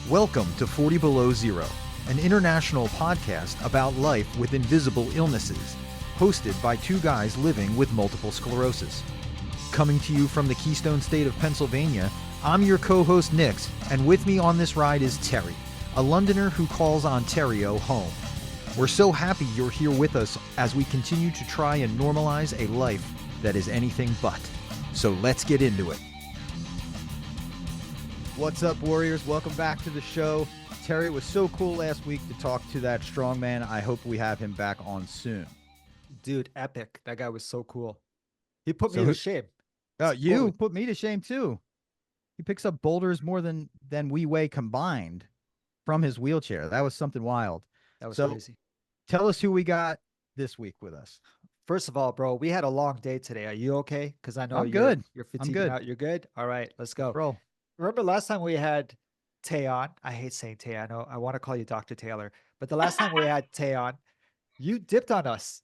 Welcome to 40 Below Zero, an international podcast about life with invisible illnesses, hosted by two guys living with multiple sclerosis. Coming to you from the Keystone State of Pennsylvania, I'm your co-host Nix, and with me on this ride is Terry, a Londoner who calls Ontario home. We're so happy you're here with us as we continue to try and normalize a life that is anything but. So let's get into it. What's up, Warriors? Welcome back to the show. Terry, it was so cool last week to talk to that strongman. I hope we have him back on soon. Dude, epic. That guy was so cool. He put me to shame. You put me to shame too. He picks up boulders more than we weigh combined from his wheelchair. That was something wild. That was crazy. Tell us who we got this week with us. First of all, bro, we had a long day today. Are you okay? Because I know I'm good. You're fatigued out. You're good? All right, let's go. Bro. Remember last time we had Tay on? I hate saying Tay. I know I want to call you Dr. Taylor. But the last time we had Tay on, you dipped on us.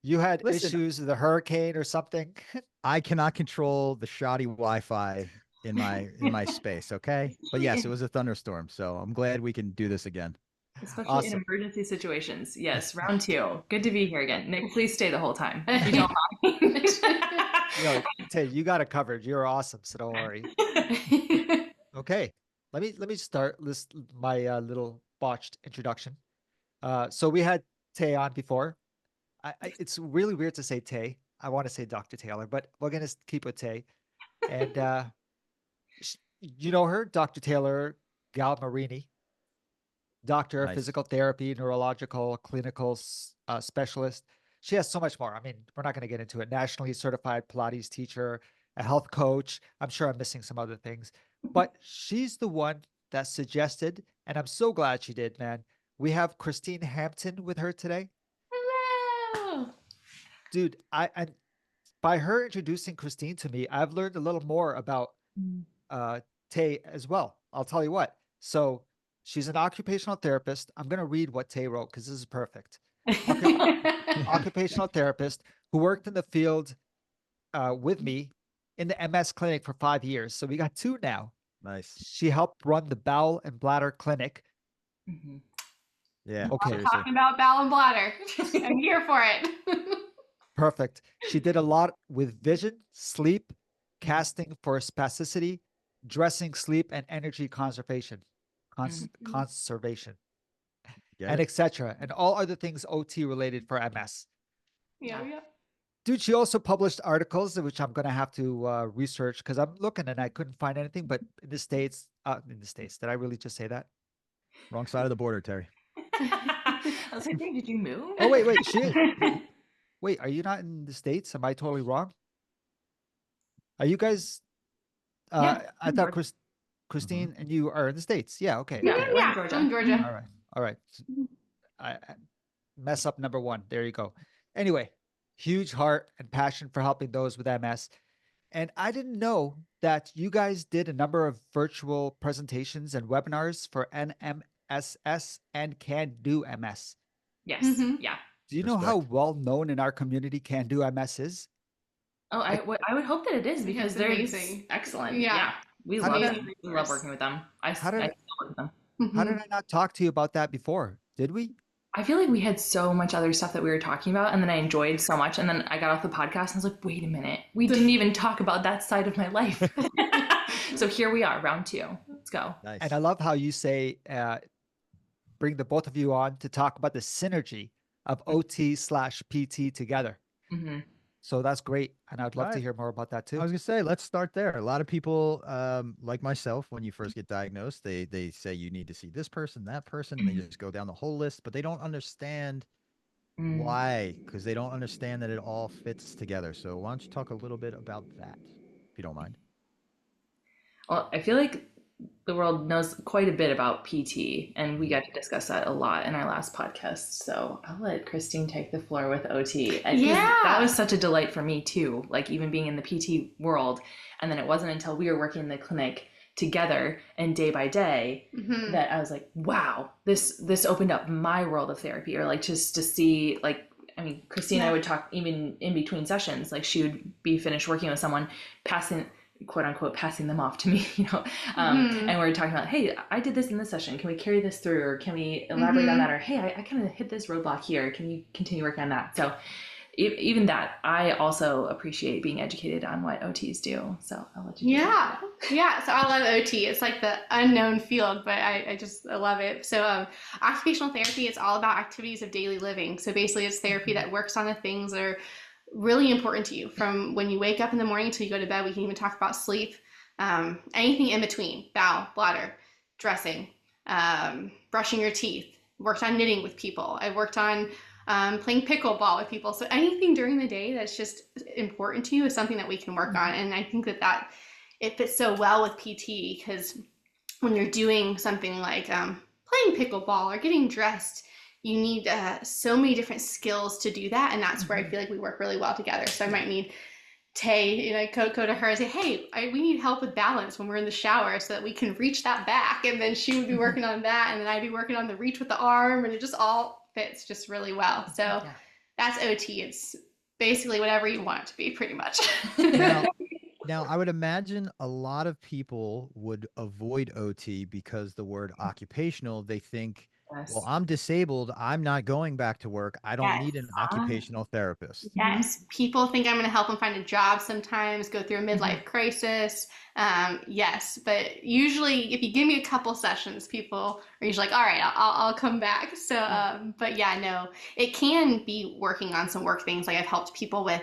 You had issues with a hurricane or something. I cannot control the shoddy Wi-Fi in my space, okay? But yes, it was a thunderstorm, so I'm glad we can do this again. Especially in emergency situations. Yes, round two. Good to be here again. Nick, please stay the whole time. If you don't mind. Tay, you got it covered. You're awesome, so don't worry. Okay, let me start my little botched introduction. So we had Tay on before. It's really weird to say Tay. I want to say Dr. Taylor, but we're gonna keep with Tay. And you know her, Dr. Taylor Galmarini, doctor of physical therapy, neurological, clinical specialist. She has so much more. I mean, we're not going to get into it. Nationally certified Pilates teacher, a health coach. I'm sure I'm missing some other things, but she's the one that suggested, and I'm so glad she did, man. We have Christine Hampton with her today. Hello. Dude, I by her introducing Christine to me, I've learned a little more about Tay as well. I'll tell you what. So she's an occupational therapist. I'm going to read what Tay wrote because this is perfect. Occupational therapist who worked in the field with me in the MS clinic for 5 years. So we got 2 now. Nice. She helped run the bowel and bladder clinic. Mm-hmm. Yeah. Okay. I'm talking about bowel and bladder. I'm here for it. Perfect. She did a lot with vision, sleep, casting for spasticity, dressing, sleep, and energy conservation. Conservation. And etc. And all other things OT related for MS. Yeah. Dude, she also published articles, which I'm going to have to research because I'm looking and I couldn't find anything. But in the States, did I really just say that? Wrong side of the border, Terry. I was like, did you move? Oh, wait, wait, are you not in the States? Am I totally wrong? Are you guys, I thought Christine and you are in the States. Yeah, okay. Yeah, okay. yeah. Georgia. I'm Georgia. All right. I mess up number 1. There you go. Anyway, huge heart and passion for helping those with MS. And I didn't know that you guys did a number of virtual presentations and webinars for NMSS and Can Do MS. Yes. Yeah. Do you know how well known in our community Can Do MS is? Oh, I would hope that it is because they're amazing. Excellent. Yeah. We love them. We love working with them. I still work with them. How did I not talk to you about that before? Did we? I feel like we had so much other stuff that we were talking about, and then I enjoyed so much, and then I got off the podcast and I was like, wait a minute, we didn't even talk about that side of my life. So here we are, round 2. Let's go. Nice. And I love how you say, bring the both of you on to talk about the synergy of OT/PT together. Mm-hmm. So that's great. And I'd love to hear more about that too. I was going to say, let's start there. A lot of people, like myself, when you first get diagnosed, they say you need to see this person, that person, and they just go down the whole list, but they don't understand why, because they don't understand that it all fits together. So why don't you talk a little bit about that, if you don't mind? Well, I feel like the world knows quite a bit about PT, and we got to discuss that a lot in our last podcast. So I'll let Christine take the floor with OT. That was such a delight for me too, like even being in the PT world. And then it wasn't until we were working in the clinic together and day by day that I was like, wow, this opened up my world of therapy, or like just to see, like, I mean, Christine and I would talk even in between sessions, like she would be finished working with someone, quote unquote passing them off to me, and we're talking about, hey, I did this in this session. Can we carry this through, or can we elaborate on that? Or, hey, I kind of hit this roadblock here. Can you continue working on that? So even that, I also appreciate being educated on what OTs do. So I'll let you. Yeah. So I love OT. It's like the unknown field, but I love it. So occupational therapy, it's all about activities of daily living. So basically it's therapy that works on the things that are really important to you, from when you wake up in the morning until you go to bed. We can even talk about sleep, anything in between, bowel, bladder, dressing, brushing your teeth. Worked on knitting with people. I worked on playing pickleball with people. So anything during the day that's just important to you is something that we can work on. And I think that it fits so well with PT, because when you're doing something like playing pickleball or getting dressed, you need so many different skills to do that. And that's where I feel like we work really well together. So I might need Tay, go to her and say, hey, we need help with balance when we're in the shower so that we can reach that back. And then she would be working on that. And then I'd be working on the reach with the arm. And it just all fits just really well. So that's OT. It's basically whatever you want it to be, pretty much. Now, I would imagine a lot of people would avoid OT because the word occupational, they think, well, I'm disabled. I'm not going back to work. I don't need an occupational therapist. Yes. People think I'm going to help them find a job sometimes, go through a midlife crisis. Yes. But usually if you give me a couple sessions, people are usually like, all right, I'll come back. So, but yeah, no, it can be working on some work things. Like I've helped people with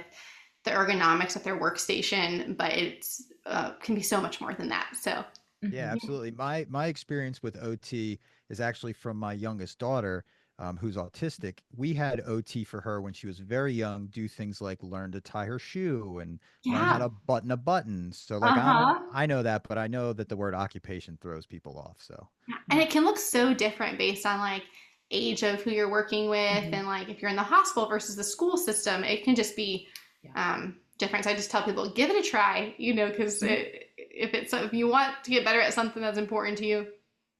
the ergonomics of their workstation, but it's can be so much more than that. So yeah, absolutely. My experience with OT is actually from my youngest daughter, who's autistic. We had OT for her when she was very young, do things like learn to tie her shoe and learn how to button a button. So like I know that, but I know that the word occupation throws people off. So and it can look so different based on like age of who you're working with, and like if you're in the hospital versus the school system, it can just be different. So I just tell people, give it a try, because if you want to get better at something that's important to you,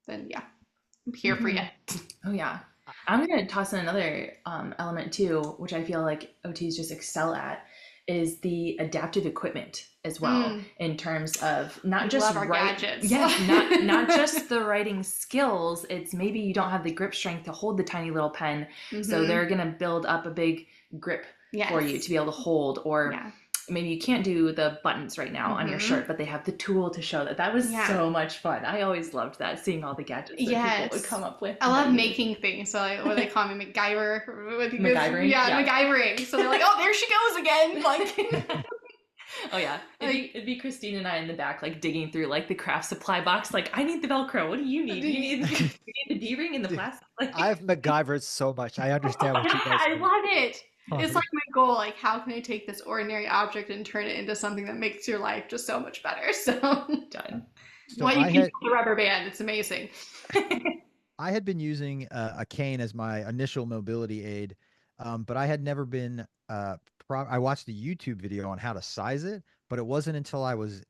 then I'm here for you. Oh yeah. I'm going to toss in another element too, which I feel like OTs just excel at, is the adaptive equipment as well, in terms of not just gadgets. Yes, not just the writing skills. It's maybe you don't have the grip strength to hold the tiny little pen, so they're going to build up a big grip for you to be able to hold, or maybe you can't do the buttons right now on your shirt, but they have the tool to show that. That was so much fun. I always loved that, seeing all the gadgets that people would come up with. I love making things. So like, what do they call me? MacGyver? MacGyvering? Yeah, MacGyvering. So they're like, oh, there she goes again. Like, oh yeah, it'd be Christine and I in the back, like digging through like the craft supply box. Like, I need the Velcro. What do you need? You need the D-ring and the plastic. Like, I've MacGyvered so much. I understand what you guys mean. I love it. It's like my goal, like how can I take this ordinary object and turn it into something that makes your life just so much better. So done. So what you can do with the rubber band, it's amazing. I had been using a cane as my initial mobility aid, but I had never been I watched a YouTube video on how to size it, but it wasn't until I was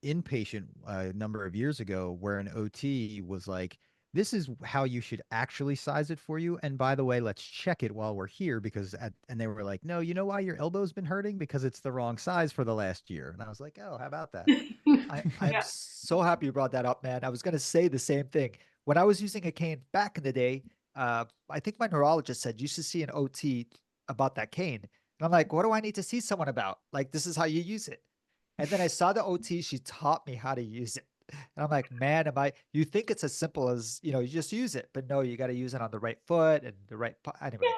inpatient a number of years ago where an OT was like, this is how you should actually size it for you. And by the way, let's check it while we're here, because and they were like, no, you know why your elbow's been hurting? Because it's the wrong size for the last year. And I was like, oh, how about that? I'm so happy you brought that up, man. I was going to say the same thing. When I was using a cane back in the day, I think my neurologist said, you should see an OT about that cane. And I'm like, what do I need to see someone about? Like, this is how you use it. And then I saw the OT. She taught me how to use it. And I'm like, man, you think it's as simple as, you just use it, but no, you got to use it on the right foot and the right, anyway.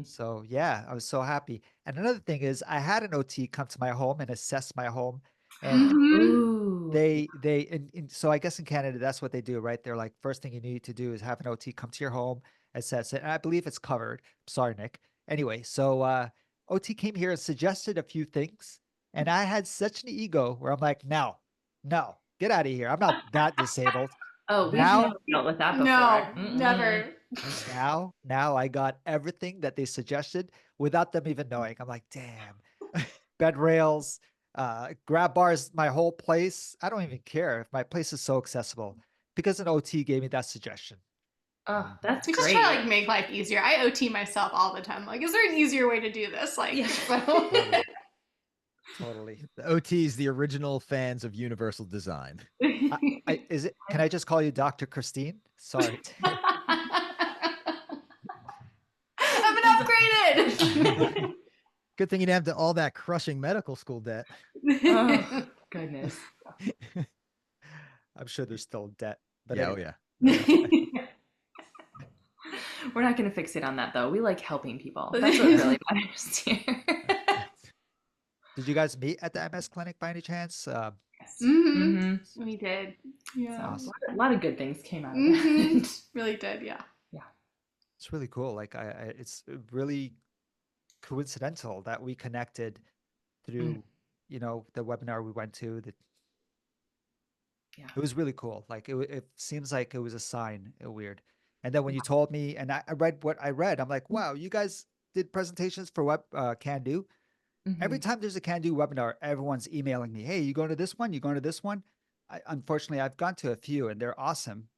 So yeah, I was so happy. And another thing is I had an OT come to my home and assess my home. And so I guess in Canada, that's what they do, right? They're like, first thing you need to do is have an OT come to your home, assess it. And I believe it's covered. Sorry, Nick. Anyway, so OT came here and suggested a few things. And I had such an ego where I'm like, no, get out of here. I'm not that disabled. Oh, we've never dealt with that before. No, never. Now I got everything that they suggested without them even knowing. I'm like, damn, bed rails, grab bars, my whole place. I don't even care if my place is so accessible because an OT gave me that suggestion. Oh, that's great. Just try to like make life easier. I OT myself all the time. Like, is there an easier way to do this? Like, Totally. The OTs, the original fans of universal design. Can I just call you Dr. Christine? Sorry. I've been upgraded. Good thing you didn't have all that crushing medical school debt. Oh, goodness. I'm sure there's still debt. But Yeah, anyway. yeah. We're not going to fixate on that, though. We like helping people. That's what really matters here. Did you guys meet at the MS clinic by any chance? Yes. Mm-hmm. We did. Yeah. So, a lot of good things came out of it. Really did. Yeah. Yeah. It's really cool. Like it's really coincidental that we connected through, the webinar we went to. Yeah. It was really cool. Like it seems like it was a sign. Weird. And then when you told me, and I read what I read, I'm like, wow, you guys did presentations for Can Do. Every time there's a Can Do webinar, everyone's emailing me, hey, you going to this one? You going to this one? Unfortunately, I've gone to a few and they're awesome.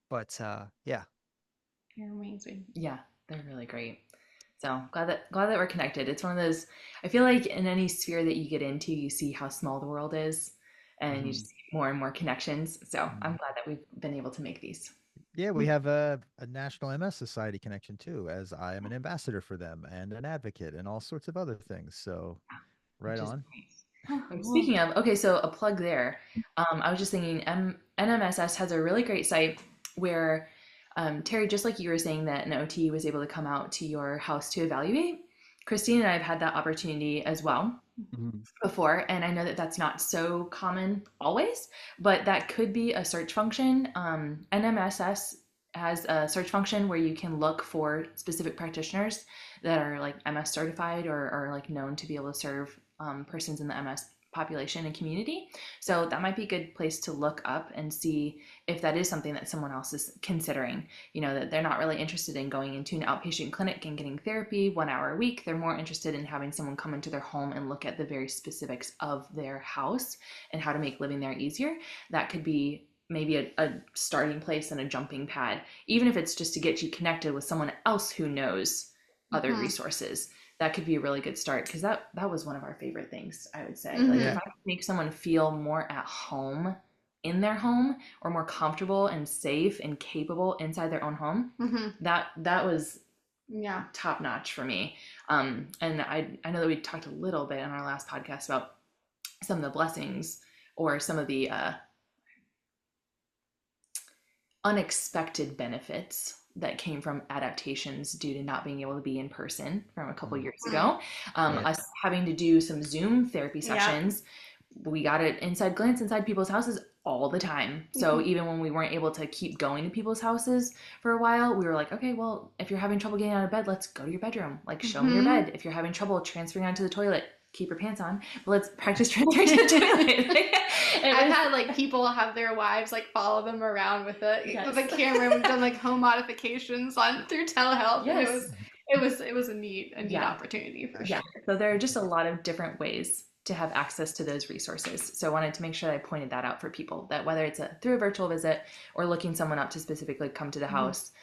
But yeah. You're amazing. Yeah, they're really great. So glad that we're connected. It's one of those, I feel like in any sphere that you get into, you see how small the world is and you just see more and more connections. So I'm glad that we've been able to make these. Yeah, we have a National MS Society connection too, as I am an ambassador for them and an advocate and all sorts of other things. So right on. Speaking of, okay, so a plug there. I was just thinking NMSS has a really great site where, Terry, just like you were saying that an OT was able to come out to your house to evaluate, Christine and I have had that opportunity as well before. And I know that that's not so common always, but that could be a search function. NMSS has a search function where you can look for specific practitioners that are like MS certified or are like known to be able to serve persons in the MS population and community. So that might be a good place to look up and see if that is something that someone else is considering, that they're not really interested in going into an outpatient clinic and getting therapy 1 hour a week. They're more interested in having someone come into their home and look at the very specifics of their house and how to make living there easier. That could be maybe a starting place and a jumping pad, even if it's just to get you connected with someone else who knows other resources. That could be a really good start, because that was one of our favorite things, I would say. Like if I could make someone feel more at home in their home or more comfortable and safe and capable inside their own home, that was top notch for me. And I know that we talked a little bit on our last podcast about some of the blessings or some of the unexpected benefits that came from adaptations due to not being able to be in person from a couple years ago. Us having to do some Zoom therapy sessions, we got an inside glance inside people's houses all the time. So even when we weren't able to keep going to people's houses for a while, we were like, okay, well, if you're having trouble getting out of bed, let's go to your bedroom. Like, show me your bed. If you're having trouble transferring onto the toilet, keep your pants on, but let's practice transferring to the toilet. I've had like people have their wives like follow them around with a camera. We've done like home modifications through telehealth. Yes. And it was a neat opportunity for sure. So there are just a lot of different ways to have access to those resources. So I wanted to make sure that I pointed that out for people, that whether it's through a virtual visit or looking someone up to specifically come to the house,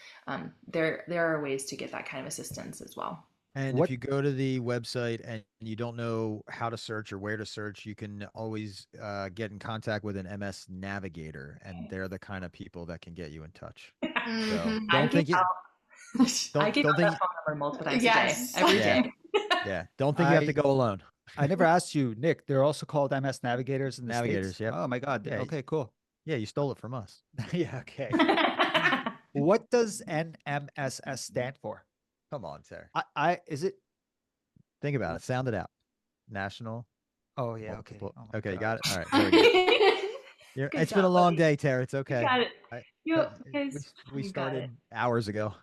there are ways to get that kind of assistance as well. And if you go to the website and you don't know how to search or where to search, you can always get in contact with an MS navigator, and they're the kind of people that can get you in touch. So don't think I get that phone number multiple times a day, every day. Yeah, don't think you have to go alone. I never asked you, Nick. They're also called MS navigators in the navigators. States? Yep. Oh my God. Yeah. Okay, cool. Yeah, you stole it from us. Yeah. Okay. What does NMSS stand for? Come on, Sarah. Is it? Think about it. Sound it out. National. Oh yeah. Multiple. Okay. Okay, got it. All right. There we go. It's been a long day, Tara. It's okay. You got it. We started hours ago.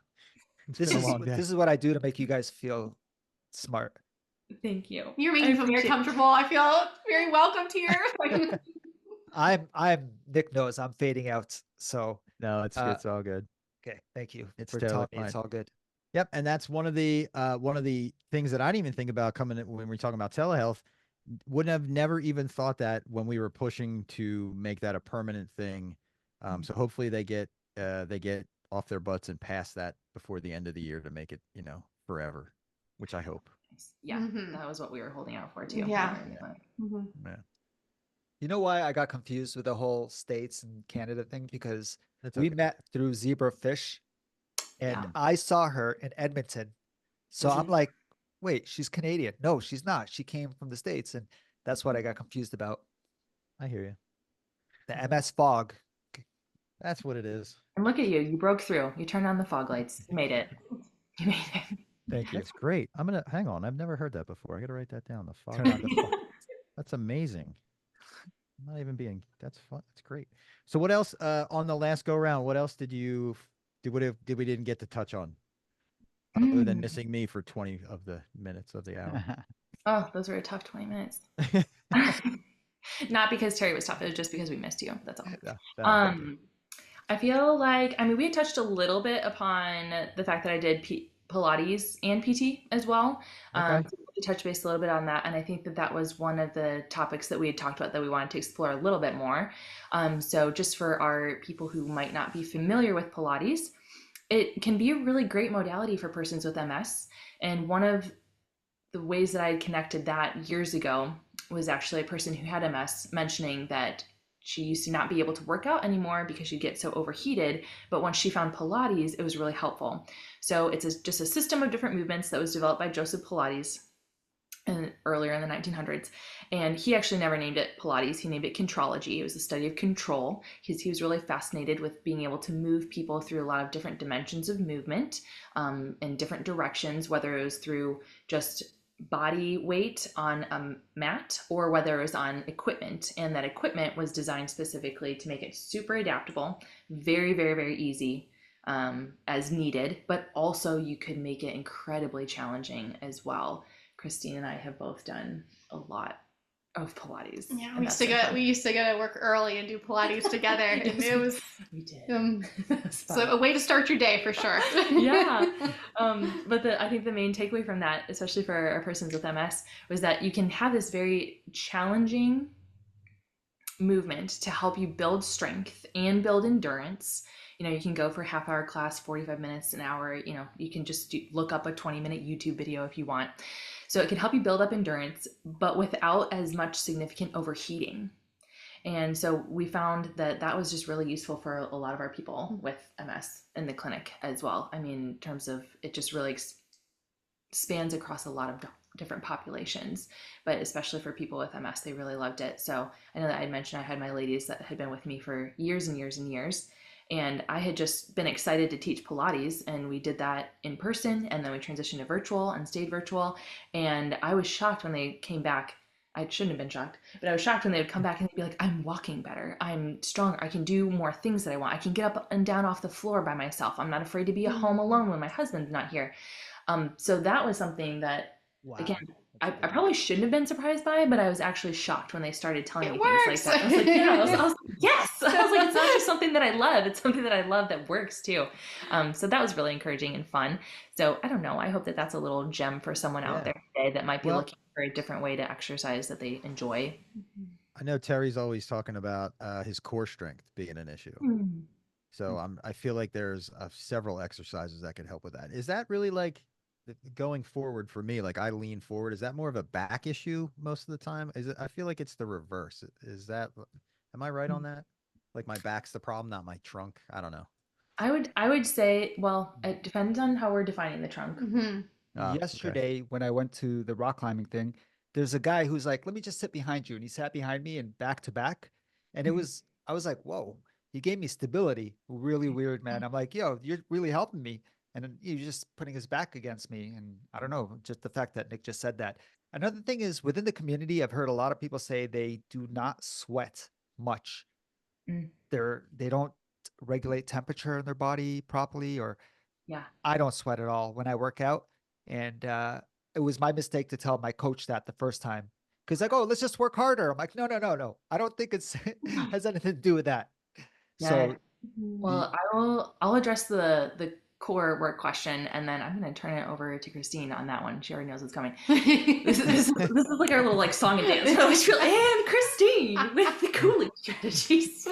This is what I do to make you guys feel smart. Thank you. You're making me feel very comfortable. I feel very welcomed here. I'm Nick knows I'm fading out. So no, it's all good. Okay, thank you. It's for totally telling me it's all good. Yep, and that's one of the things that I didn't even think about coming when we were talking about telehealth. Wouldn't have never even thought that when we were pushing to make that a permanent thing. So hopefully they get off their butts and pass that before the end of the year to make it forever, which I hope. Yeah, Mhm. that was what we were holding out for too. Yeah. Yeah. Yeah. You know why I got confused with the whole States and Canada thing? Because That's we okay. met through Zebra Fish and Yeah. I saw her in Edmonton. So I'm Mhm. like, wait, she's Canadian. No, she's not. She came from the States. And that's what I got confused about. I hear you. The MS fog. That's what it is. And look at you. You broke through. You turned on the fog lights. You made it. You made it. Thank you. That's great. I'm gonna hang on. I've never heard that before. I gotta write that down. The fog. Turn on the fog. That's amazing. I'm not even being. That's fun. That's great. So what else? On the last go round, what else did you did we didn't get to touch on other than missing me for 20 of the minutes of the hour? Oh, those were a tough 20 minutes. Not because Terry was tough. It was just because we missed you. That's all. Yeah, I feel like, I mean, we had touched a little bit upon the fact that I did Pilates and PT as well. Okay. So we touched base a little bit on that. And I think that that was one of the topics that we had talked about that we wanted to explore a little bit more. So just for our people who might not be familiar with Pilates, it can be a really great modality for persons with MS. And one of the ways that I connected that years ago was actually a person who had MS mentioning that she used to not be able to work out anymore because she'd get so overheated. But once she found Pilates, it was really helpful. So it's just a system of different movements that was developed by Joseph Pilates earlier in the 1900s. And he actually never named it Pilates. He named it contrology. It was the study of control. He was really fascinated with being able to move people through a lot of different dimensions of movement in different directions, whether it was through just body weight on a mat or whether it was on equipment. And that equipment was designed specifically to make it super adaptable, very, very, very easy as needed, but also you could make it incredibly challenging as well. Christine and I have both done a lot of Pilates. Yeah, we used to go to work early and do Pilates together. And it was we did. So a way to start your day for sure. Yeah. But I think the main takeaway from that, especially for our persons with MS, was that you can have this very challenging movement to help you build strength and build endurance. You know, you can go for a half-hour class, 45 minutes, an hour. You know, you can just look up a 20-minute YouTube video if you want. So it can help you build up endurance, but without as much significant overheating. And so we found that that was just really useful for a lot of our people with MS in the clinic as well. I mean, in terms of it just really spans across a lot of different populations, but especially for people with MS, they really loved it. So I know that I had mentioned I had my ladies that had been with me for years and years and years. And I had just been excited to teach Pilates, and we did that in person, and then we transitioned to virtual and stayed virtual. And I was shocked when they came back. I shouldn't have been shocked, but I was shocked when they would come back and they'd be like, I'm walking better. I'm stronger. I can do more things that I want. I can get up and down off the floor by myself. I'm not afraid to be at home alone when my husband's not here. So that was something that, again, I probably shouldn't have been surprised by, but I was actually shocked when they started telling me things like that. I was like, yeah, I was like, yes. I was like, it's not just something that I love. It's something that I love that works too. So that was really encouraging and fun. So I don't know. I hope that that's a little gem for someone out there today that might be looking for a different way to exercise that they enjoy. I know Terry's always talking about his core strength being an issue. So I feel like there's several exercises that could help with that. Is that really like going forward for me? Like I lean forward. Is that more of a back issue most of the time? Is it? I feel like it's the reverse. Is that? Am I right on that? Like my back's the problem, not my trunk. I don't know. I would say, well, it depends on how we're defining the trunk. Yesterday, when I went to the rock climbing thing, there's a guy who's like, let me just sit behind you. And he sat behind me and back to back. And I was like, whoa, he gave me stability. Really weird, man. I'm like, yo, you're really helping me. And then you're just putting his back against me. And I don't know, just the fact that Nick just said that. Another thing is within the community, I've heard a lot of people say they do not sweat much. They don't regulate temperature in their body properly, or I don't sweat at all when I work out. And it was my mistake to tell my coach that the first time. Because like, oh, let's just work harder. I'm like, no. I don't think it's has anything to do with that. So well, I'll address the core work question, and then I'm going to turn it over to Christine on that one. She already knows what's coming. This is like our little like song and dance. And Christine with the cooling strategies.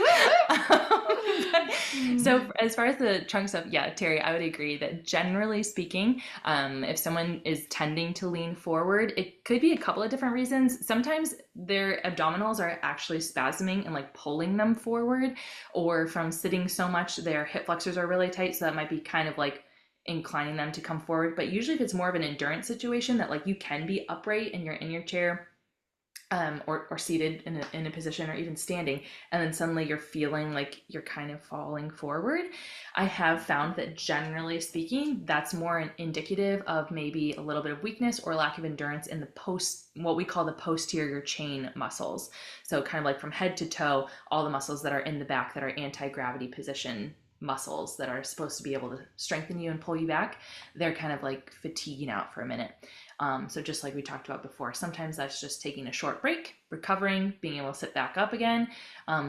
So as far as the trunk stuff, yeah, Terry, I would agree that generally speaking, if someone is tending to lean forward, it could be a couple of different reasons. Sometimes their abdominals are actually spasming and like pulling them forward, or from sitting so much, their hip flexors are really tight. So that might be kind of like inclining them to come forward. But usually if it's more of an endurance situation that like you can be upright and you're in your chair, or seated in a position or even standing, and then suddenly you're feeling like you're kind of falling forward, I have found that generally speaking, that's more indicative of maybe a little bit of weakness or lack of endurance in what we call the posterior chain muscles. So kind of like from head to toe, all the muscles that are in the back that are anti-gravity position muscles that are supposed to be able to strengthen you and pull you back, they're kind of like fatiguing out for a minute. So just like we talked about before, sometimes that's just taking a short break, recovering, being able to sit back up again.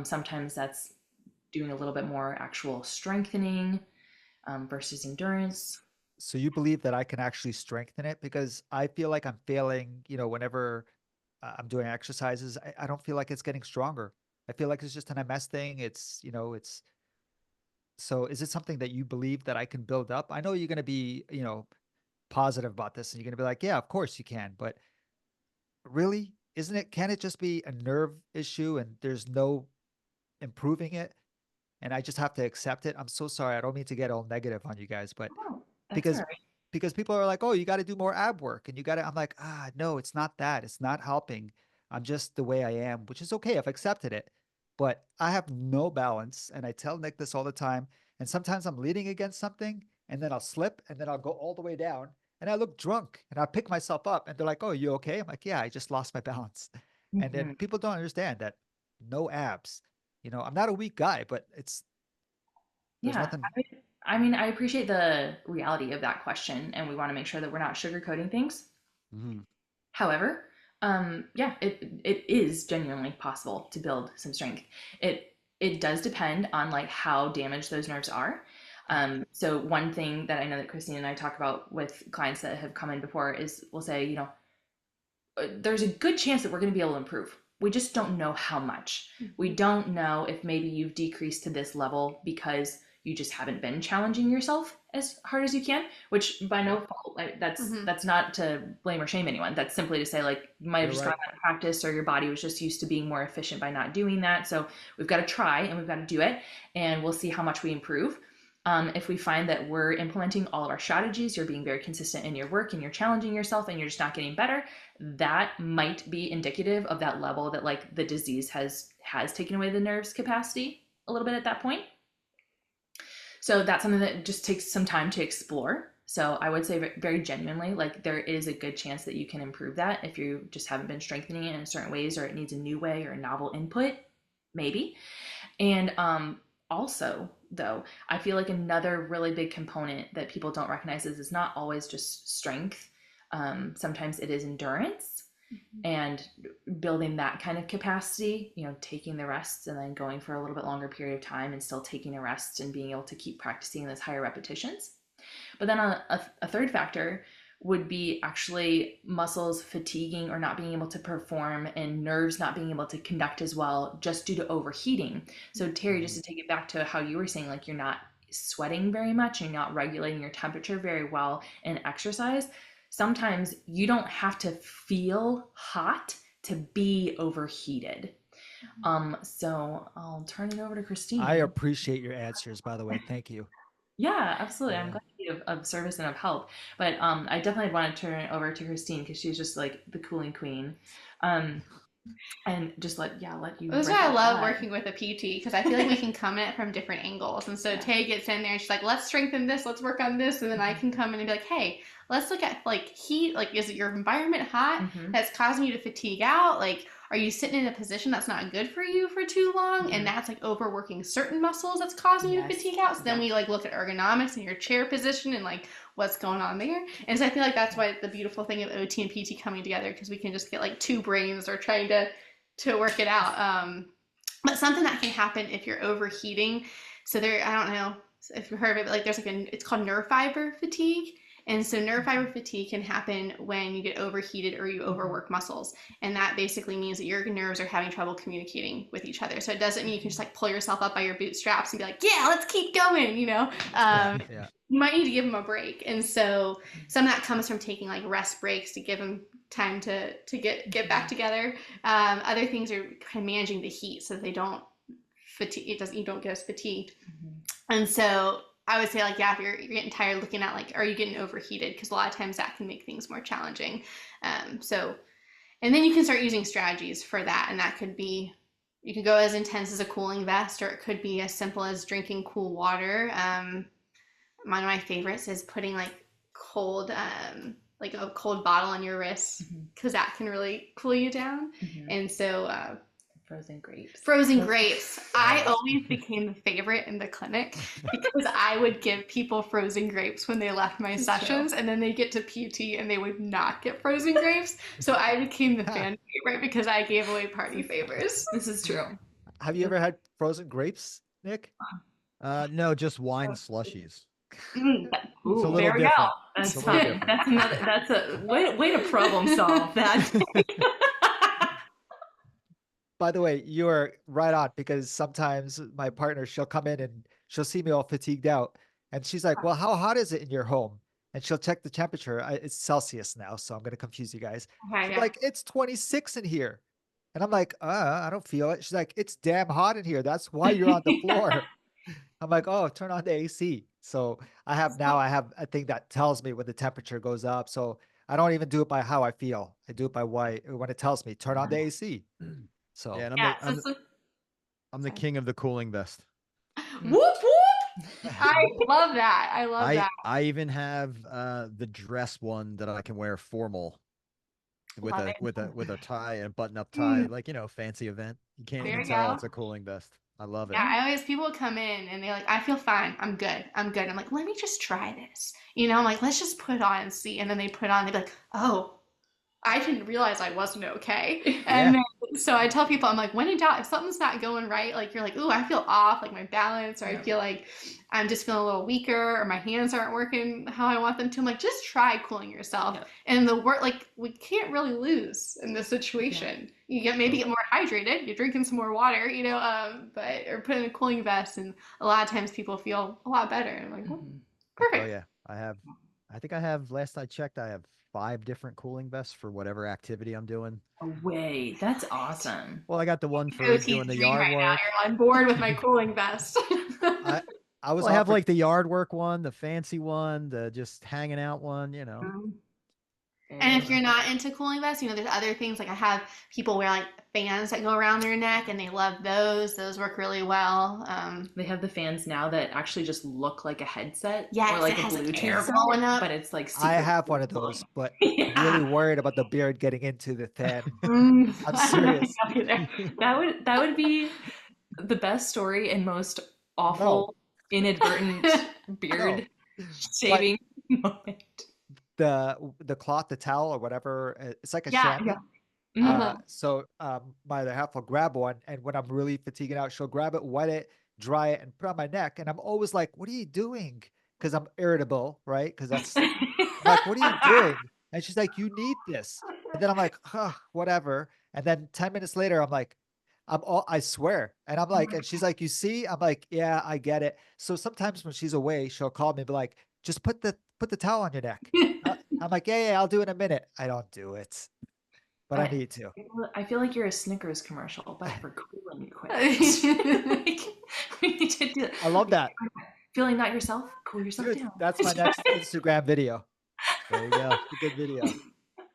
Sometimes that's doing a little bit more actual strengthening versus endurance. So you believe that I can actually strengthen it? Because I feel like I'm failing, whenever I'm doing exercises, I don't feel like it's getting stronger. I feel like it's just an MS thing. So is it something that you believe that I can build up? I know you're going to be, positive about this and you're going to be like, yeah, of course you can. But really, can it just be a nerve issue and there's no improving it? And I just have to accept it. I'm so sorry. I don't mean to get all negative on you guys, but Oh, that's all because right. because people are like, oh, you got to do more ab work and I'm like, no, it's not that. It's not helping. I'm just the way I am, which is okay. I've accepted it. But I have no balance. And I tell Nick this all the time. And sometimes I'm leaning against something and then I'll slip and then I'll go all the way down and I look drunk and I pick myself up and they're like, oh, you okay? I'm like, yeah, I just lost my balance. And then Mhm. people don't understand that no abs. I'm not a weak guy, but there's Yeah, nothing. I mean, I appreciate the reality of that question, and we want to make sure that we're not sugarcoating things. Mhm. However, yeah, it is genuinely possible to build some strength. It does depend on like how damaged those nerves are. So one thing that I know that Christine and I talk about with clients that have come in before is we'll say, there's a good chance that we're going to be able to improve. We just don't know how much. We don't know if maybe you've decreased to this level because you just haven't been challenging yourself as hard as you can, which by no fault, like that's not to blame or shame anyone. That's simply to say like you might have You're just right. gotten out of practice or your body was just used to being more efficient by not doing that. So we've got to try and we've got to do it and we'll see how much we improve. If we find that we're implementing all of our strategies, you're being very consistent in your work and you're challenging yourself and you're just not getting better, that might be indicative of that level that like the disease has taken away the nerve's capacity a little bit at that point. So that's something that just takes some time to explore. So I would say very genuinely, like there is a good chance that you can improve that if you just haven't been strengthening it in certain ways or it needs a new way or a novel input, maybe. And also, though, I feel like another really big component that people don't recognize is it's not always just strength. Sometimes it is endurance and building that kind of capacity, taking the rests and then going for a little bit longer period of time and still taking a rest and being able to keep practicing those higher repetitions. But then a third factor would be actually muscles fatiguing or not being able to perform and nerves not being able to conduct as well just due to overheating. So Terry, just to take it back to how you were saying, like you're not sweating very much and you're not regulating your temperature very well in exercise. Sometimes you don't have to feel hot to be overheated. So I'll turn it over to Christine. I appreciate your answers, by the way. Thank you. Yeah, absolutely. I'm Yeah. glad to be of service and of help. But I definitely want to turn it over to Christine because she's just like the cooling queen. And just let you That's break why I out love that. working with a PT because I feel like we can come at it from different angles. And so Yeah. Tay gets in there and she's like, let's strengthen this, let's work on this. And then I can come in and be like, hey, let's look at like heat. Like, is it your environment hot Mhm. that's causing you to fatigue out? Like, are you sitting in a position that's not good for you for too long? Mhm. And that's like overworking certain muscles that's causing you to Yes. fatigue out. So then we like look at ergonomics and your chair position and like what's going on there. And so I feel like that's why the beautiful thing of OT and PT coming together, because we can just get like two brains or trying to work it out. But something that can happen if you're overheating. So there, I don't know if you've heard of it, but like there's like it's called nerve fiber fatigue. And so nerve fiber fatigue can happen when you get overheated or you overwork muscles. And that basically means that your nerves are having trouble communicating with each other. So it doesn't mean you can just like pull yourself up by your bootstraps and be like, yeah, let's keep going, you know? Yeah. You might need to give them a break. And so some of that comes from taking like rest breaks to give them time to get back together. Other things are kind of managing the heat so that they don't fatigue. You don't get as fatigued. And so I would say like, yeah, if you're getting tired, looking at like, are you getting overheated? Because a lot of times that can make things more challenging. And then you can start using strategies for that. And that could be, you could go as intense as a cooling vest, or it could be as simple as drinking cool water. One of my favorites is putting like a cold bottle on your wrist, because that can really cool you down. And so frozen grapes. I always became the favorite in the clinic because I would give people frozen grapes when they left my sessions, and then they get to PT and they would not get frozen grapes. So I became the fan favorite because I gave away party favors. This is true. Have you ever had frozen grapes, Nick? No, just wine slushies. Ooh, little there we different. go. That's It's a little fun. different. That's a way to problem solve that. By the way, you are right on, because sometimes my partner, she'll come in and she'll see me all fatigued out. And she's like, well, how hot is it in your home? And she'll check the temperature. It's Celsius now, so I'm going to confuse you guys. Okay, She's yeah. like, it's 26 in here. And I'm like, I don't feel it. She's like, it's damn hot in here. That's why you're on the floor. I'm like, oh, turn on the AC. So I have a thing that tells me when the temperature goes up. So I don't even do it by how I feel. I do it by when it tells me, turn on the AC. So Yeah, and Yeah, I'm the king of the cooling vest. whoop whoop! I love that. I love that. I even have the dress one that I can wear formal with Love a tie and button up tie, like, fancy event. You can't There even you tell go. it's a cooling vest. I love it. Yeah, people come in and they're like, I feel fine. I'm good. I'm like, let me just try this. I'm like, let's just put it on and see. And then they put it on, they'd be like, oh, I didn't realize I wasn't okay. And then, so I tell people, I'm like, when in doubt, if something's not going right, like you're like, ooh, I feel off, like my balance, or I feel like I'm just feeling a little weaker, or my hands aren't working how I want them to. I'm like, just try cooling yourself. Yeah. And we can't really lose in this situation. You get more hydrated, you're drinking some more water, or put in a cooling vest, and a lot of times people feel a lot better. And I'm like, well, perfect. Oh yeah, I think I have. Last I checked, I have 5 different cooling vests for whatever activity I'm doing. Away. That's awesome. Well, I got the one for OT's doing the dream yard right now. work. You're on board with my cooling vest. I was Well, I have offered, like the yard work one, the fancy one, the just hanging out one. And if you're not into cooling vests, there's other things. Like I have people wear like fans that go around their neck, and they love those. Those work really well. They have the fans now that actually just look like a headset, Yes, or like it a has, like, Bluetooth air set, blowing up. but it's like I super have one of cool. those, but Yeah. I'm really worried about the beard getting into the fan. I'm I'm serious. That would be the best story and most awful inadvertent beard shaving moment. The cloth, the towel, or whatever, it's like a Yeah, chamois. yeah. So my other half will grab one, and when I'm really fatiguing out, she'll grab it, wet it, dry it, and put it on my neck. And I'm always like, "What are you doing?" Because I'm irritable, right? Because I'm like, "What are you doing?" And she's like, "You need this." And then I'm like, whatever." And then 10 minutes later, I'm like, I swear. And I'm like, and she's like, "You see?" I'm like, "Yeah, I get it." So sometimes when she's away, she'll call me and be like, "Just put the towel on your neck." I'm like, yeah, I'll do it in a minute. I don't do it, but I need to. I feel like you're a Snickers commercial, but for cooling equipment. Like, we need to do I love that. Feeling not yourself, cool yourself Dude, down. that's my next Instagram video. There you go. It's a good video.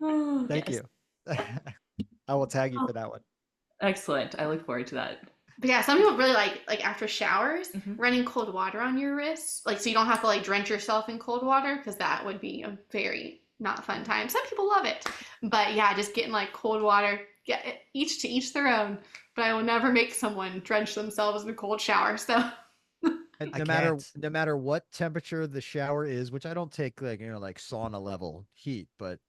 Oh, Thank yes. you. I will tag you for that one. Excellent. I look forward to that. But yeah, some people really like after showers, Mhm. running cold water on your wrists, like so you don't have to like drench yourself in cold water, because that would be a very not fun time. Some people love it, but yeah, just getting like cold water. Yeah, each to each their own. But I will never make someone drench themselves in a cold shower. So And I no matter what temperature the shower is, which I don't take like sauna level heat, but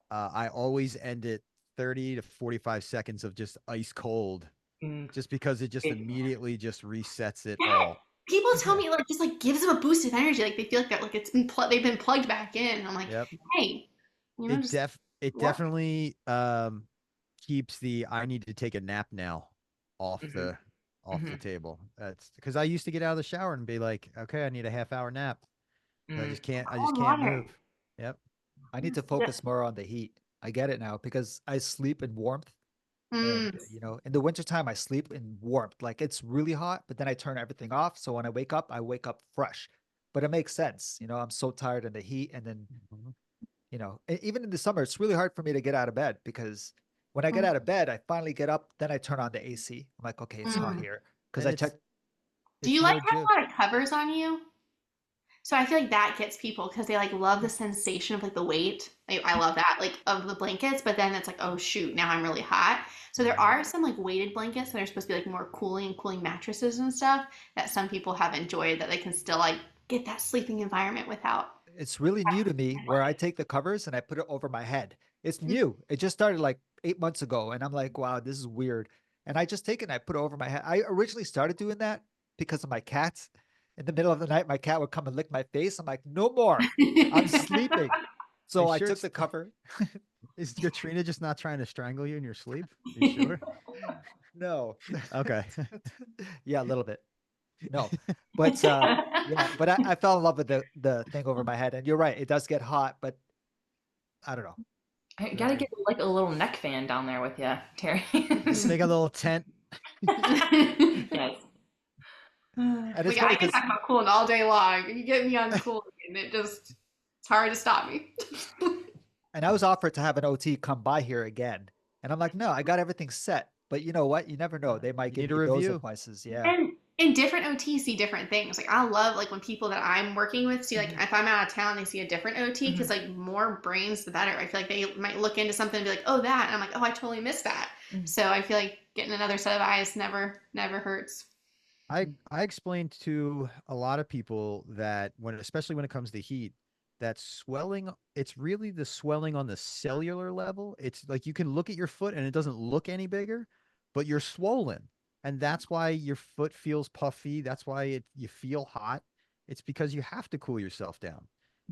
I always end it 30 to 45 seconds of just ice cold, just because it just immediately just resets it all. People tell me like just like gives them a boost of energy. Like they feel like that like it's been they've been plugged back in. And I'm like, Yep. hey, just It work. definitely keeps the I need to take a nap now off the table. That's because I used to get out of the shower and be like, okay, I need a half hour nap. I just Cold can't water. move. Yep. I need to focus more on the heat. I get it now because I sleep in warmth. And, in the wintertime, I sleep in warmth. Like it's really hot, but then I turn everything off. So when I wake up fresh. But it makes sense. I'm so tired in the heat. And then, even in the summer, it's really hard for me to get out of bed because when I get out of bed, I finally get up, then I turn on the AC. I'm like, okay, it's hot here. Because And I checked. Do you it's like no having joke. a lot of covers on you? So I feel like that gets people because they like love the sensation of like the weight. Like, I love that, like of the blankets, but then it's like, oh shoot, now I'm really hot. So there are some like weighted blankets that are supposed to be like more cooling mattresses and stuff that some people have enjoyed that they can still like get that sleeping environment without. It's really new to me where I take the covers and I put it over my head. It's new. It just started like 8 months ago. And I'm like, wow, this is weird. And I just take it and I put it over my head. I originally started doing that because of my cats. In the middle of the night, my cat would come and lick my face. I'm like, no more. I'm sleeping. So You I sure took the cover. is Katrina just not trying to strangle you in your sleep? Are you sure? No. Okay. Yeah, a little bit. No. But yeah, but I fell in love with the thing over my head. And you're right, it does get hot, but I don't know. I gotta get like a little neck fan down there with you, Terry. Just make a little tent. Yes. And it's Like funny I can because talk about cooling all day long. You get me on cooling, and it's hard to stop me. and I was offered to have an OT come by here again. And I'm like, no, I got everything set. But you know what? You never know. They might You give need a me those review. advices. Yeah. And different OTs see different things. Like I love like when people that I'm working with see like if I'm out of town, they see a different OT because like more brains the better. I feel like they might look into something and be like, oh that, and I'm like, oh I totally missed that. So I feel like getting another set of eyes never hurts. I explained to a lot of people that especially when it comes to heat, that swelling, it's really the swelling on the cellular level. It's like you can look at your foot and it doesn't look any bigger, but you're swollen. And that's why your foot feels puffy. That's why you feel hot. It's because you have to cool yourself down.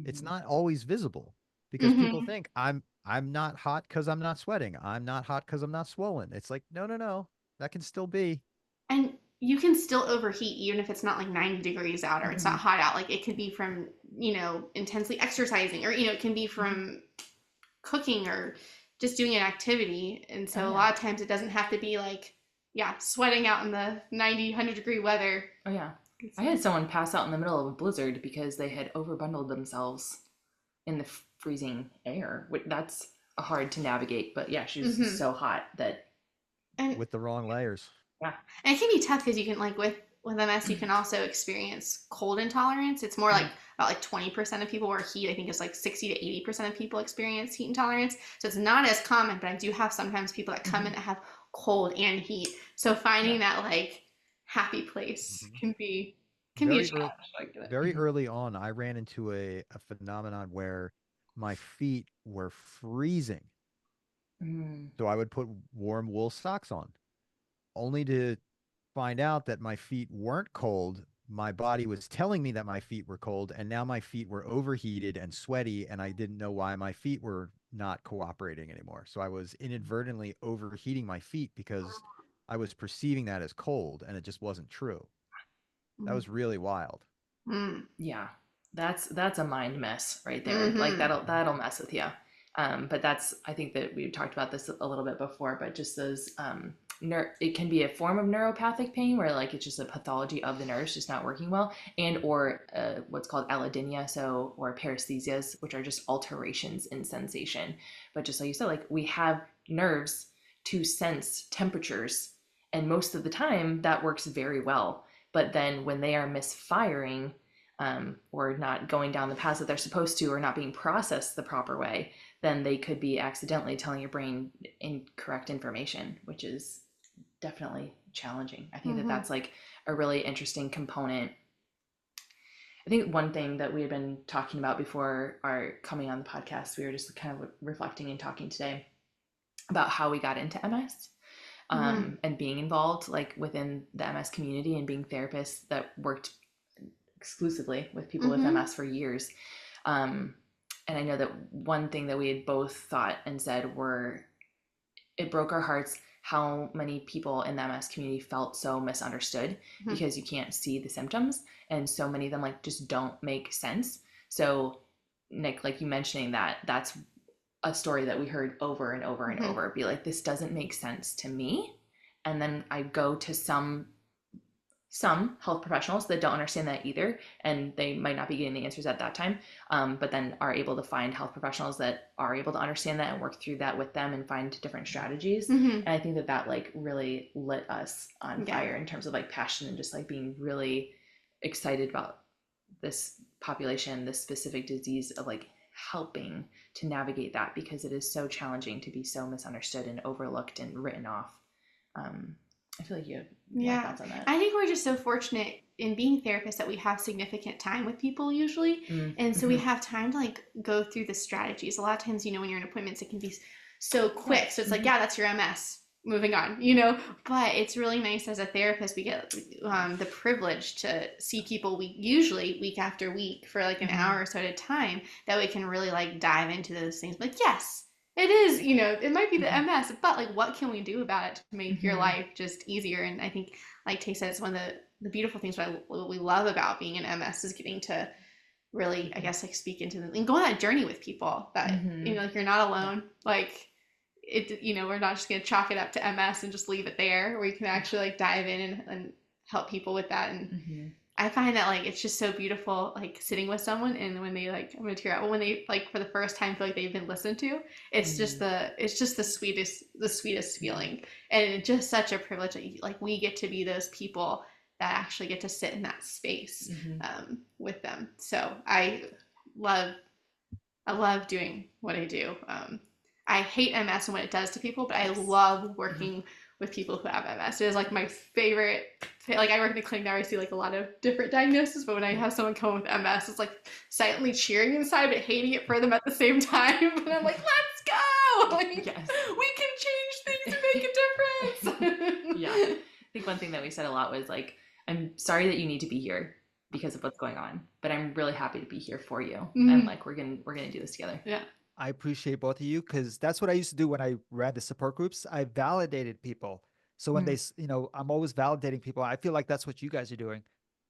It's not always visible because people think I'm not hot because I'm not sweating. I'm not hot because I'm not swollen. It's like, no, no, no. That can still be. And you can still overheat even if it's not like 90 degrees out or it's not hot out. Like it could be from, intensely exercising or, it can be from cooking or just doing an activity. And so a lot of times it doesn't have to be like, sweating out in the 90, 100-degree weather. Oh, yeah. I had someone pass out in the middle of a blizzard because they had overbundled themselves in the freezing air. That's hard to navigate, but yeah, she was so hot that. And With the wrong layers. Yeah. And it can be tough because you can like with MS you can also experience cold intolerance. It's more like about like 20% of people, where heat I think is like 60 to 80% of people experience heat intolerance. So it's not as common, but I do have sometimes people that come in that have cold and heat. So finding that like happy place can be a challenge. Very early on, I ran into a phenomenon where my feet were freezing. So I would put warm wool socks on, only to find out that my feet weren't cold. My body was telling me that my feet were cold, and now my feet were overheated and sweaty, and I didn't know why my feet were not cooperating anymore. So I was inadvertently overheating my feet because I was perceiving that as cold, and it just wasn't true. That was really wild. Yeah, that's a mind mess right there. Like that'll mess with you. But I think that we talked about this a little bit before, but just those it can be a form of neuropathic pain where like it's just a pathology of the nerves just not working well, and or what's called allodynia, or paresthesias, which are just alterations in sensation. But just like you said, like we have nerves to sense temperatures, and most of the time that works very well. But then when they are misfiring, or not going down the paths that they're supposed to, or not being processed the proper way, then they could be accidentally telling your brain incorrect information, which is definitely challenging. I think that that's like a really interesting component. I think one thing that we had been talking about before our coming on the podcast, we were just kind of reflecting and talking today about how we got into MS. And being involved like within the MS community and being therapists that worked exclusively with people with MS for years. And I know that one thing that we had both thought and said it broke our hearts how many people in the MS community felt so misunderstood because you can't see the symptoms, and so many of them like just don't make sense. So Nick, like you mentioning that's a story that we heard over and over and over, be like, this doesn't make sense to me. And then I go to some health professionals that don't understand that either, and they might not be getting the answers at that time, but then are able to find health professionals that are able to understand that and work through that with them and find different strategies. And I think that like really lit us on fire in terms of like passion and just like being really excited about this population, this specific disease, of like helping to navigate that, because it is so challenging to be so misunderstood and overlooked and written off. I feel like you have more thoughts on that. I think we're just so fortunate in being therapists that we have significant time with people usually. And so we have time to like go through the strategies. A lot of times, you know, when you're in appointments, it can be so quick. So it's like, yeah, that's your MS, moving on, you know, but it's really nice as a therapist, we get the privilege to see people usually week after week for like an hour or so at a time, that we can really like dive into those things. Like, yes, it is, you know, it might be the MS, but like, what can we do about it to make your life just easier? And I think, like Tay said, it's one of the beautiful things what we love about being an MS is getting to really, I guess, like speak into and go on that journey with people that, you know, like you're not alone. Like it, you know, we're not just going to chalk it up to MS and just leave it there. We can actually like dive in and help people with that. And I find that like it's just so beautiful, like sitting with someone, and when they like, I'm gonna tear out, but when they like for the first time feel like they've been listened to, it's just the sweetest feeling, and it's just such a privilege that like we get to be those people that actually get to sit in that space with them. So I love doing what I do. I hate MS and what it does to people, but I love working with people who have MS. It is like my favorite. Like I work in the clinic now, I see like a lot of different diagnoses, but when I have someone come with MS, it's like silently cheering inside, but hating it for them at the same time. And I'm like, let's go! Like, we can change things and make a difference. I think one thing that we said a lot was like, I'm sorry that you need to be here because of what's going on, but I'm really happy to be here for you. And like, we're gonna do this together. Yeah. I appreciate both of you, because that's what I used to do when I ran the support groups. I validated people. So when they, you know, I'm always validating people. I feel like that's what you guys are doing.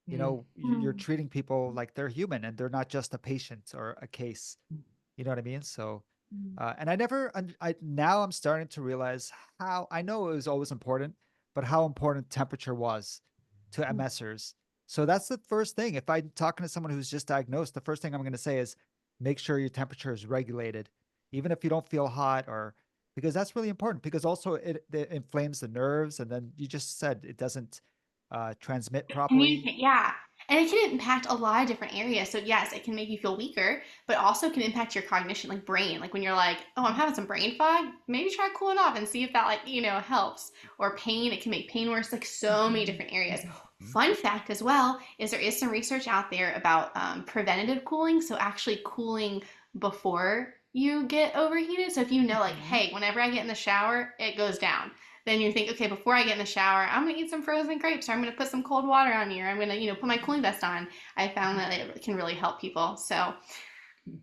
You know, you're treating people like they're human and they're not just a patient or a case. You know what I mean? So, and now I'm starting to realize how, I know it was always important, but how important temperature was to MSers. So that's the first thing. If I'm talking to someone who's just diagnosed, the first thing I'm going to say is, make sure your temperature is regulated, even if you don't feel hot, or because that's really important, because also it inflames the nerves. And then you just said it doesn't transmit properly. And it can impact a lot of different areas. So yes, it can make you feel weaker, but also can impact your cognition, like brain. Like when you're like, oh, I'm having some brain fog, maybe try cooling off and see if that like, you know, helps. Or pain, it can make pain worse, like so many different areas. Fun fact as well is there is some research out there about preventative cooling. So actually cooling before you get overheated. So if you know like, hey, whenever I get in the shower, it goes down. Then you think, okay, before I get in the shower, I'm going to eat some frozen grapes, or I'm going to put some cold water on me, or I'm going to, you know, put my cooling vest on. I found that it can really help people. So,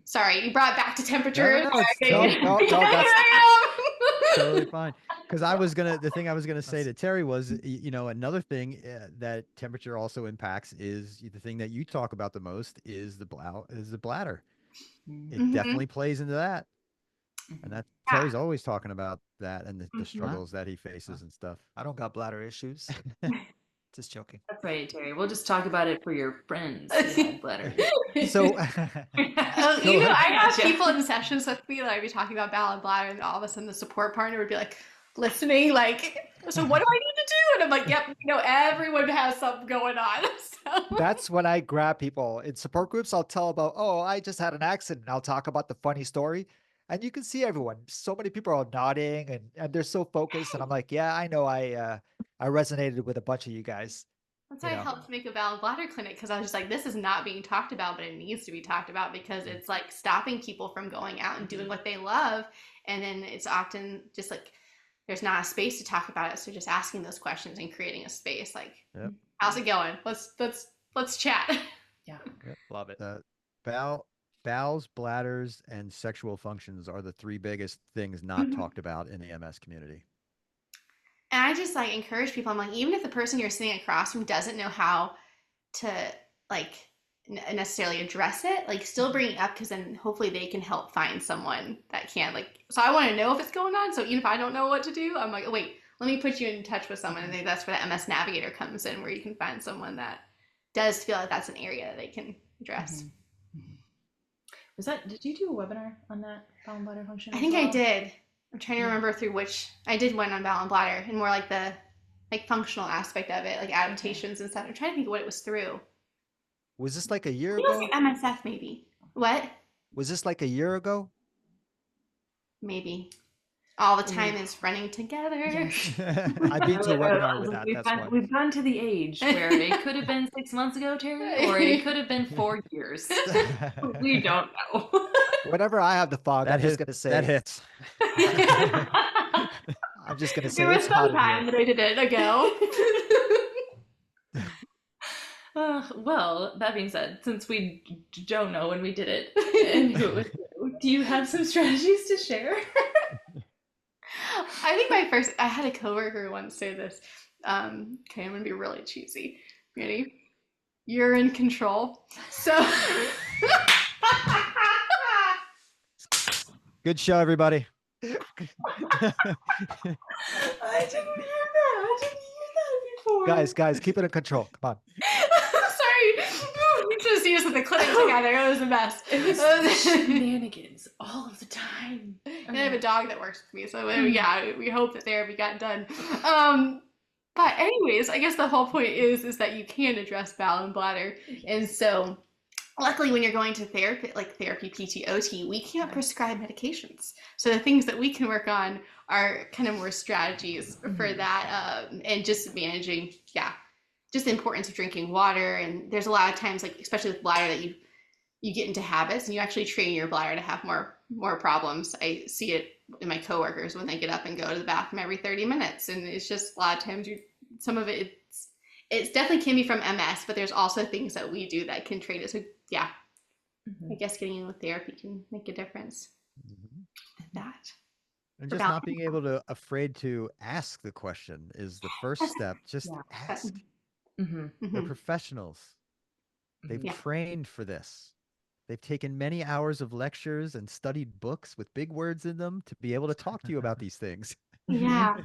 sorry, you brought it back to temperature. No, that's totally fine. Because the thing I was gonna say to Terry was, you know, another thing that temperature also impacts is the thing that you talk about the most is the bladder. It definitely plays into that. And that Terry's always talking about that and the struggles that he faces and stuff. I don't got bladder issues. Just joking. That's right, Terry. We'll just talk about it for your friends who have bladder. So, you know, I have people in sessions with me that I'd be talking about bowel and bladder, and all of a sudden the support partner would be like listening, like, so what do I need to do? And I'm like, yep, you know, everyone has something going on. So. That's when I grab people in support groups. I'll tell about, oh, I just had an accident. I'll talk about the funny story. And you can see everyone. So many people are nodding and they're so focused. And I'm like, yeah, I know I resonated with a bunch of you guys. That's why I helped make a bowel and bladder clinic, because I was just like, this is not being talked about, but it needs to be talked about, because it's like stopping people from going out and doing what they love. And then it's often just like, there's not a space to talk about it. So just asking those questions and creating a space like, how's it going? Let's chat. Yeah. Love it. Bowels, bladders, and sexual functions are the three biggest things not talked about in the MS community. And I just like encourage people. I'm like, even if the person you're sitting across from doesn't know how to like necessarily address it, like still bring it up, because then hopefully they can help find someone that can. Like, so I want to know if it's going on. So even if I don't know what to do, I'm like, oh, wait, let me put you in touch with someone. And then that's where that MS Navigator comes in, where you can find someone that does feel like that's an area that they can address. Did you do a webinar on that bowel and bladder function? I think I did. I'm trying to remember through which. I did one on bowel and bladder, and more like the functional aspect of it, like adaptations and stuff. I'm trying to think of what it was through. Was this like a year I think it ago? was like MSF maybe. What? Was this like a year ago? Maybe. All the time is running together. Yes. I've been to a webinar with that. That's why. We've gone to the age where it could have been 6 months ago, Terry, or it could have been 4 years. We don't know. Whenever I have the fog, I'm just gonna say that hits. I'm just gonna say There was it's hot some in here. time that I did it ago. Well, that being said, since we don't know when we did it and who it was through, do you have some strategies to share? I think I had a coworker once say this. Okay, I'm gonna be really cheesy. Ready? You're in control. So Good show, everybody. I didn't hear that before. Guys, keep it in control. Come on. sorry. We should see us at the clinic together. It was the best. It was shenanigans all of the time. And I have a dog that works with me, so yeah, we hope that therapy got done. But anyways, I guess the whole point is that you can address bowel and bladder, and so luckily when you're going to therapy, like therapy, PT, OT, we can't prescribe medications. So the things that we can work on are kind of more strategies for that, and just managing, just the importance of drinking water. And there's a lot of times, like especially with bladder, that you get into habits and you actually train your bladder to have more problems. I see it in my coworkers when they get up and go to the bathroom every 30 minutes. And it's just a lot of times some of it's definitely can be from MS, but there's also things that we do that can treat it. So I guess getting in with therapy can make a difference. That. And just not being afraid to ask the question is the first step. Just ask. They're professionals. They've trained for this. They've taken many hours of lectures and studied books with big words in them to be able to talk to you about these things. Yeah.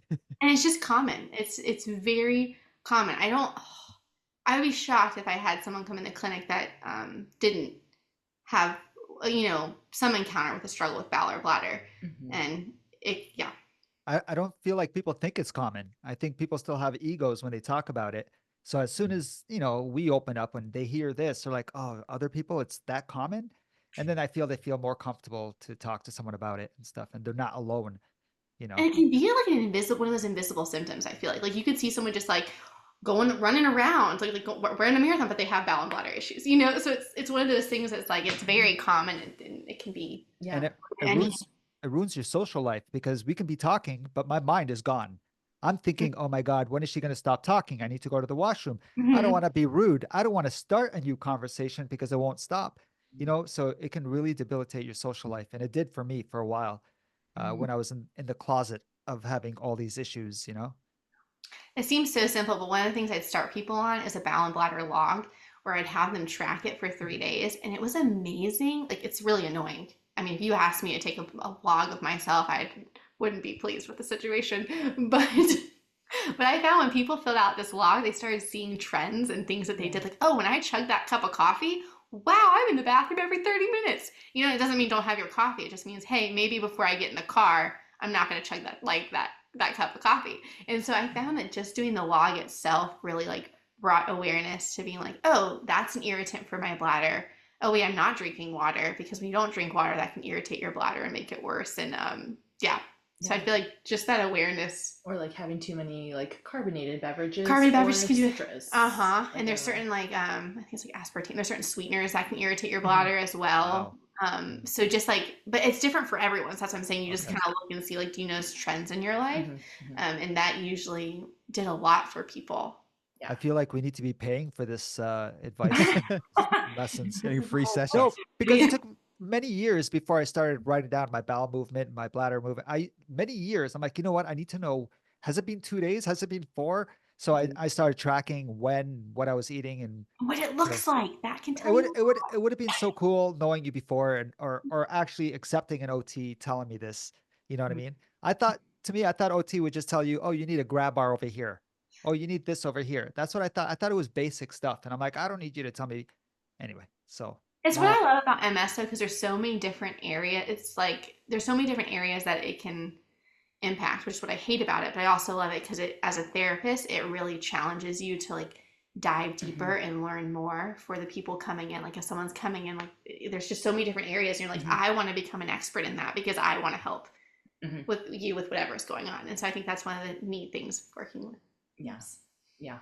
And it's just common. It's very common. I would be shocked if I had someone come in the clinic that didn't have, some encounter with a struggle with bowel or bladder. And I don't feel like people think it's common. I think people still have egos when they talk about it. So as soon as, we open up, when they hear this, they're like, oh, other people, it's that common. And then they feel more comfortable to talk to someone about it and stuff. And they're not alone, And it can be like one of those invisible symptoms, I feel like. Like you could see someone just like running around, like running a marathon, but they have bowel and bladder issues, So it's one of those things that's like, it's very common, and it can be. Yeah. And it ruins your social life, because we can be talking, but my mind is gone. I'm thinking, oh my God, when is she going to stop talking? I need to go to the washroom. I don't want to be rude. I don't want to start a new conversation because it won't stop, so it can really debilitate your social life. And it did for me for a while when I was in the closet of having all these issues, It seems so simple, but one of the things I'd start people on is a bowel and bladder log, where I'd have them track it for 3 days. And it was amazing. Like, it's really annoying. I mean, if you asked me to take a log of myself, I wouldn't be pleased with the situation. But I found when people filled out this log, they started seeing trends and things that they did. Like, oh, when I chugged that cup of coffee, wow, I'm in the bathroom every 30 minutes. It doesn't mean don't have your coffee. It just means, hey, maybe before I get in the car, I'm not going to chug that cup of coffee. And so I found that just doing the log itself really like brought awareness to being like, oh, that's an irritant for my bladder. Oh wait, I'm not drinking water, because when you don't drink water, that can irritate your bladder and make it worse. And so I feel like just that awareness, or like having too many like carbonated beverages. Carbonated beverages can do citrus. And there's certain like I think it's like aspartame. There's certain sweeteners that can irritate your bladder as well. Wow. So just like, but it's different for everyone. So that's what I'm saying. You just kind of look and see, like, do you notice trends in your life? And that usually did a lot for people. Yeah. I feel like we need to be paying for this advice lessons. Getting free sessions. No, because it took many years before I started writing down my bowel movement, my bladder movement. Many years. I'm like, you know what? I need to know. Has it been 2 days? Has it been 4? So I started tracking what I was eating and What it looks like. That can it tell would you. it would have been so cool knowing you before and or actually accepting an OT telling me this. You know what I mean? I thought OT would just tell you, oh, you need a grab bar over here. Oh, you need this over here. That's what I thought. I thought it was basic stuff. And I'm like, I don't need you to tell me anyway. So It's now- what I love about MS though, because there's so many different areas. It's like there's so many different areas that it can impact, which is what I hate about it. But I also love it because it, as a therapist, it really challenges you to like dive deeper and learn more for the people coming in. Like if someone's coming in, like there's just so many different areas, and you're like, I want to become an expert in that because I want to help with you with whatever's going on. And so I think that's one of the neat things working with. Yes. Yeah.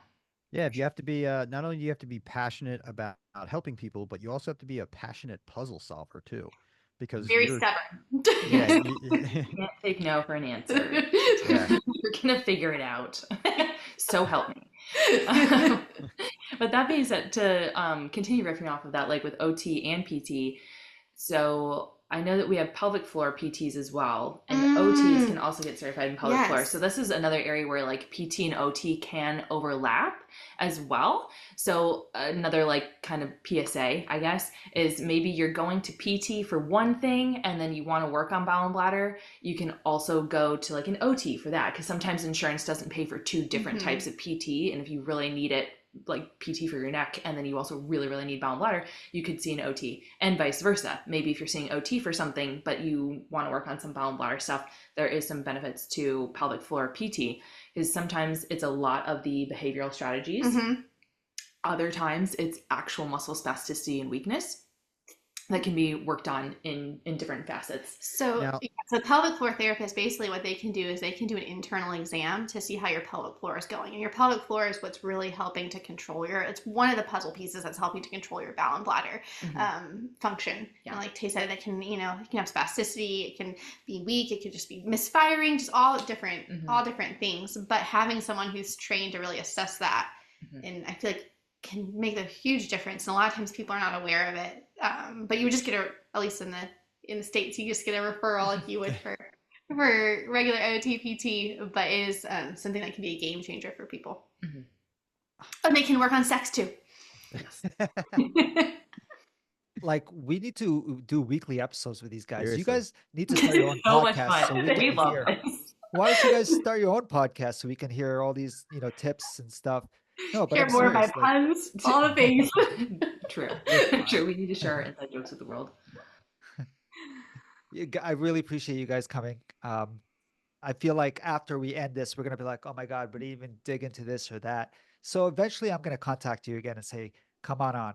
Yeah, if you have to be not only do you have to be passionate about helping people, but you also have to be a passionate puzzle solver too, because Very you're, stubborn. yeah, You can't take no for an answer. yeah. You're gonna figure it out. So help me. But that being said, to continue riffing off of that, like with OT and PT, so I know that we have pelvic floor PTs as well, and OTs can also get certified in pelvic floor. Yes. So this is another area where like PT and OT can overlap as well. So another like kind of PSA, I guess, is maybe you're going to PT for one thing and then you want to work on bowel and bladder. You can also go to like an OT for that, because sometimes insurance doesn't pay for 2 different types of PT, and if you really need it, like PT for your neck, and then you also really, really need bowel and bladder, you could see an OT, and vice versa. Maybe if you're seeing OT for something, but you want to work on some bowel and bladder stuff, there is some benefits to pelvic floor PT, because sometimes it's a lot of the behavioral strategies. Other times it's actual muscle spasticity and weakness that can be worked on in different facets. So, Now- so pelvic floor therapists, basically what they can do is they can do an internal exam to see how your pelvic floor is going. And your pelvic floor is what's really helping to control it's one of the puzzle pieces that's helping to control your bowel and bladder function. Yeah. And like Tay said, that can, it can have spasticity, it can be weak, it could just be misfiring, just all different things. But having someone who's trained to really assess that, and I feel like can make a huge difference. And a lot of times people are not aware of it. But you would just get at least in the States, you just get a referral like you would for regular OTPT, but it is something that can be a game changer for people. And they can work on sex too. like we need to do weekly episodes with these guys. You Seriously. guys need to start your own So much podcast so fun. we We can love hear. this. Why don't you guys start your own podcast so we can hear all these, tips and stuff? No, but Hear I'm more of my serious, like, puns, all the things. True. True. We need to share our inside jokes with the world. I really appreciate you guys coming. I feel like after we end this, we're gonna be like, oh my God, but even dig into this or that. So eventually I'm gonna contact you again and say, come on,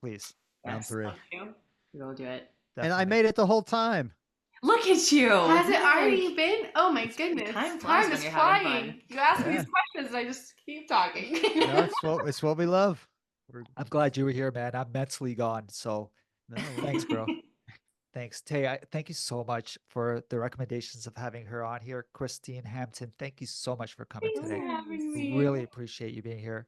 please. Round 3. We will do it. And I Definitely. made it the whole time. Look at you. Has it Nice. already been? Oh my goodness. time flies when is you're having flying. fun. You ask me Yeah. these questions and I just keep talking. No, it's what we love. I'm glad you were here, man. I'm mentally gone. So No, thanks, bro. Thanks. Tay, thank you so much for the recommendations of having her on here. Christine Hampton, thank you so much for coming Thanks for today. having me. Really appreciate you being here.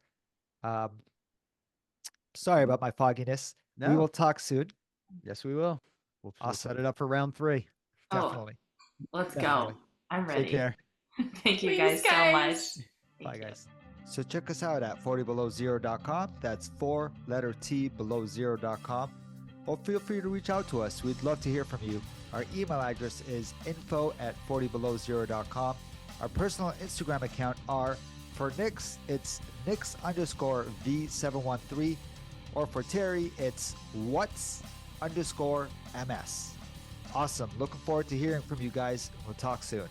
Sorry about my fogginess. We No. will talk soon. Yes, we will. We'll set Awesome. it up for round 3. Oh, Definitely. let's Definitely. go. I'm ready. Take care. Thank you Please, guys so guys. much. Bye, Thank you. guys. So check us out at 40belowzero.com. That's 4T0.com. Or feel free to reach out to us. We'd love to hear from you. Our email address is info@40belowzero.com. Our personal Instagram account are, for Nix, it's Nix_V713. Or for Terry, it's What's_MS. Awesome. Looking forward to hearing from you guys. We'll talk soon.